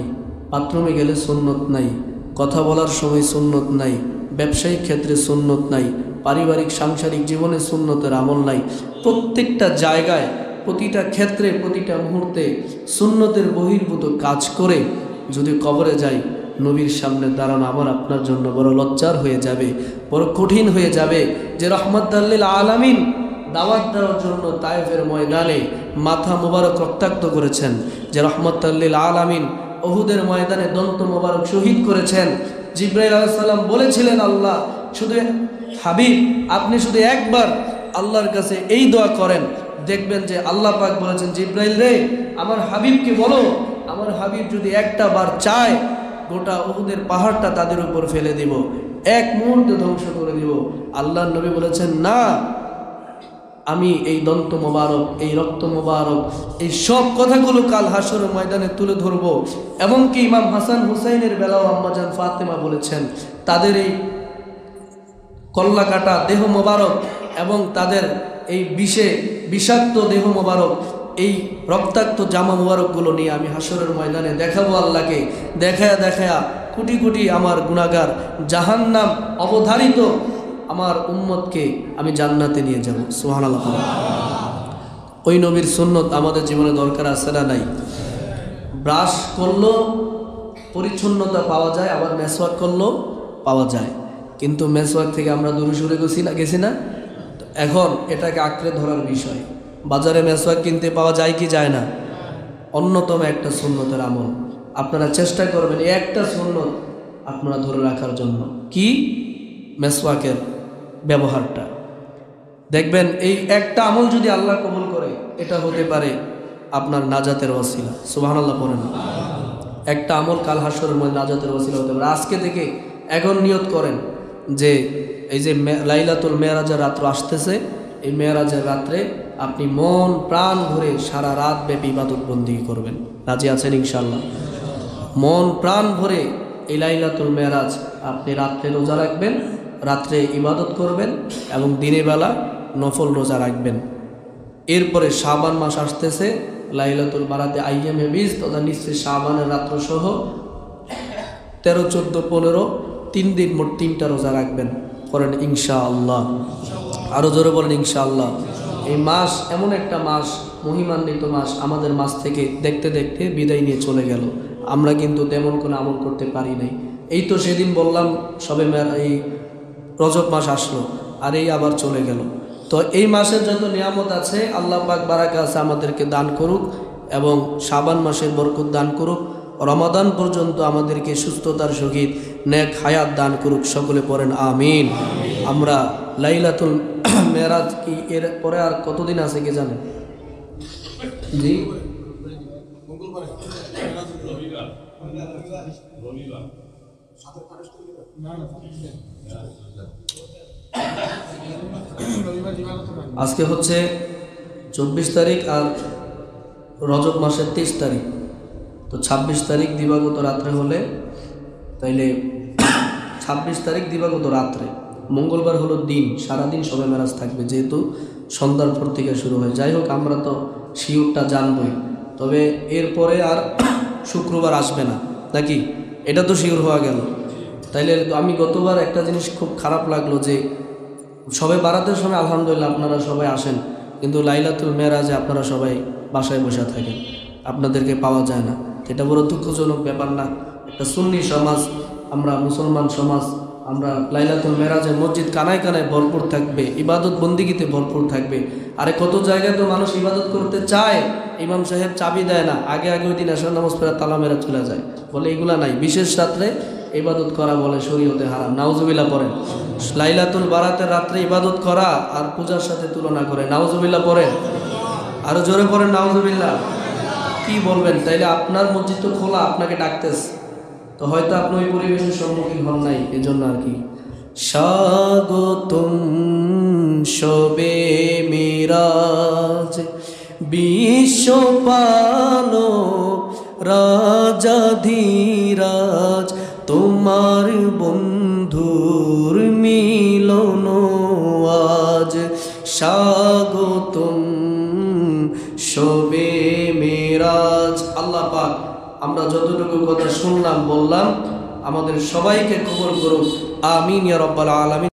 বাথরুমে গেলে সুন্নত নাই, কথা বলার সময় সুন্নত নাই, ব্যবসায়িক ক্ষেত্রে সুন্নত নাই, পারিবারিক সাংসারিক জীবনে সুন্নতের আমল নাই। প্রত্যেকটা জায়গায়, প্রতিটা ক্ষেত্রে, প্রতিটা মুহূর্তে সুন্নতের বহির্ভূত কাজ করে যদি কবরে যাই, নবীর সামনে দাঁড়ানো আমার আপনার জন্য বড় লজ্জার হয়ে যাবে, বড় কঠিন হয়ে যাবে। যে রহমাতুল লিল আলামিন দাওয়াত দেওয়ার জন্য তায়েফের ময়দানে মাথা মোবারক রক্তাক্ত করেছেন, যে রহমতুল লিল আলামিন উহুদের ময়দানে দন্ত মোবারক শহীদ করেছেন। জিবরাইল আলাইহিস সালাম বলেছিলেন, আল্লাহ শুধু হাবিব আপনি শুধু একবার আল্লাহর কাছে এই দোয়া করেন, দেখবেন যে আল্লাহ পাক বলেছেন, জিবরাইল রে আমার হাবিবকে বলো, আমার হাবিব যদি একটা বার চায় গোটা উহুদের পাহাড়টা তাদের উপর ফেলে দিব, এক মুহূর্তে ধ্বংস করে দিব। আল্লাহর নবী বলেছেন, না, আমি এই দন্ত মোবারক, এই রক্ত মোবারক, এই সব কথাগুলো কাল হাসরের ময়দানে তুলে ধরবো। এমনকি ইমাম হাসান হুসাইনের বেলাও আম্মাজান ফাতেমা বলেছেন, তাদের এই কল্লা কাটা দেহ মোবারক এবং তাদের এই বিষাক্ত দেহ মোবারক, এই রক্তাক্ত জামা মোবারকগুলো নিয়ে আমি হাসরের ময়দানে দেখাবো আল্লাহকে। দেখায়া দেখায়া কোটি কোটি আমার গুনাহগার জাহান্নাম অবধারিত আমার উম্মতকে আমি জান্নাতে নিয়ে যাব। সুবহানাল্লাহ। ওই নবীর সুন্নত আমাদের জীবনে দরকার আছে না নাই? ব্রাশ করলো পরিচ্ছন্নতা পাওয়া যায়, আবার মেসওয়াক করলো পাওয়া যায়, কিন্তু মেসওয়াক থেকে আমরা দূরে সরে গেছি না। এখন এটাকে আঁকড়ে ধরার বিষয়। বাজারে মেসওয়াক কিনতে পাওয়া যায় কি যায় না? অন্যতম একটা সুন্নতের আমল। আপনারা চেষ্টা করবেন এই একটা সুন্নত আপনারা ধরে রাখার জন্য। কি? মেসওয়াকের ব্যবহারটা। দেখবেন এই একটা আমল যদি আল্লাহ কবুল করে, এটা হতে পারে আপনার নাজাতের ওসিলা। সুবহানাল্লাহ পড়েন। একটা আমল কাল হাসরের মধ্যে নাজাতের ওসিলা হতে পারে। আজকে থেকে এখন নিয়ত করেন যে এই যে লাইলাতুল মেরাজের রাত্র আসতেছে, এই মেরাজের রাত্রে আপনি মন প্রাণ ভরে সারা রাত ব্যাপী ইবাদত বন্দেগী করবেন। রাজি আছেন ইনশাআল্লাহ? মন প্রাণ ভরে এই লাইলাতুল মেরাজ আপনি রাত্রে রোজা রাখবেন, রাত্রে ইবাদত করবেন এবং দিনের বেলা নফল রোজা রাখবেন। এরপরে শাবান মাস আসতেছে, লাইলাতুল বারাতে আইয়ামে বিজ তথা নিশ্চে শাবানের রাত্র সহ 13, 14, 15 3 দিন মোট 3টা রোজা রাখবেন। করেন ইনশাআল্লাহ? আরও জোরে বলেন ইনশাআল্লাহ। এই মাস এমন একটা মাস, মহিমান্বিত মাস, আমাদের মাস থেকে দেখতে দেখতে বিদায় নিয়ে চলে গেল। আমরা কিন্তু তেমন কোনো আমল করতে পারি নাই। এই তো সেদিন বললাম সবে এই রজব মাস আসলো, আর এই আবার চলে গেল। তো এই মাসের যত নিয়ামত আছে আল্লাহ পাক বারাকা আছে আমাদেরকে দান করুক, এবং শাবান মাসের বরকত দান করুক, রমাদান পর্যন্ত আমাদেরকে সুস্থতার সহিত নেক হায়াত দান করুক। সকলে পড়েন আমিন। আমরা লাইলাতুল মেরাজ কি এর পরে আর কতদিন আছে কে জানেন? জি, আজকে হচ্ছে 24 তারিখ আর রজব মাসের 23 তারিখ। তো 26 তারিখ দিবাগত রাত্রে হলে, তাইলে 26 তারিখ দিবাগত রাত্রে, মঙ্গলবার হলো দিন, সারাদিন শবে মেরাজ থাকবে, যেহেতু সন্ধ্যার পর থেকে শুরু হয়। যাই হোক, আমরা তো শিওরটা জানবই, তবে এরপরে আর শুক্রবার আসবে না নাকি? এটা তো শিওর হওয়া গেল। তাইলে আমি গতবার একটা জিনিস খুব খারাপ লাগলো যে সবাই বারাতের সময় আলহামদুলিল্লাহ আপনারা সবাই আসেন, কিন্তু লাইলাতুল মেরাজে আপনারা সবাই বাসায় বসে থাকেন, আপনাদেরকে পাওয়া যায় না। এটা বড় দুঃখজনক ব্যাপার না? একটা সুন্নি সমাজ, আমরা মুসলমান সমাজ, আমরা লাইলাতুল মেরাজে মসজিদ কানায় কানায় ভরপুর থাকবে, ইবাদত বন্দিগিতে ভরপুর থাকবে। আরে কত জায়গায় তো মানুষ ইবাদত করতে চায়, ইমাম সাহেব চাবি দেয় না, আগে আগে ওই দিন আসর নামাজ পড়ে তালা মেরা চলে যায়, বলে এগুলা নাই। বিশেষ রাত্রে ইবাদত করা বলে শরীয়তে হারাম। নাউজুবিল্লাহ পড়েন। লাইলাতুল বারাতের রাত্রে ইবাদত করা আর পূজার সাথে তুলনা করে নাউজুবিল্লাহ পড়েন। আরো জোরে পড়েন নাউজুবিল্লাহ। কি বলবেন? তাইলে আপনার মসজিদ তো খোলা, আপনাকে ডাকতেছে, তো হয়তো আপনি ওই পরিবেশের সম্মুখীন হন নাই, এজন্য আর কি। স্বাগতম শবে মিরাজ, বিশ্বপালক রাজাধিরাজ, তোমার বন্ধুর মিলন আজ। স্বাগতম শবে মিরাজ। আল্লাহ পাক আমরা যতটুকু কথা শুনলাম বললাম আমাদের সবাইকে কবুল করুন। আমিন ইয়া রাব্বাল আলামিন।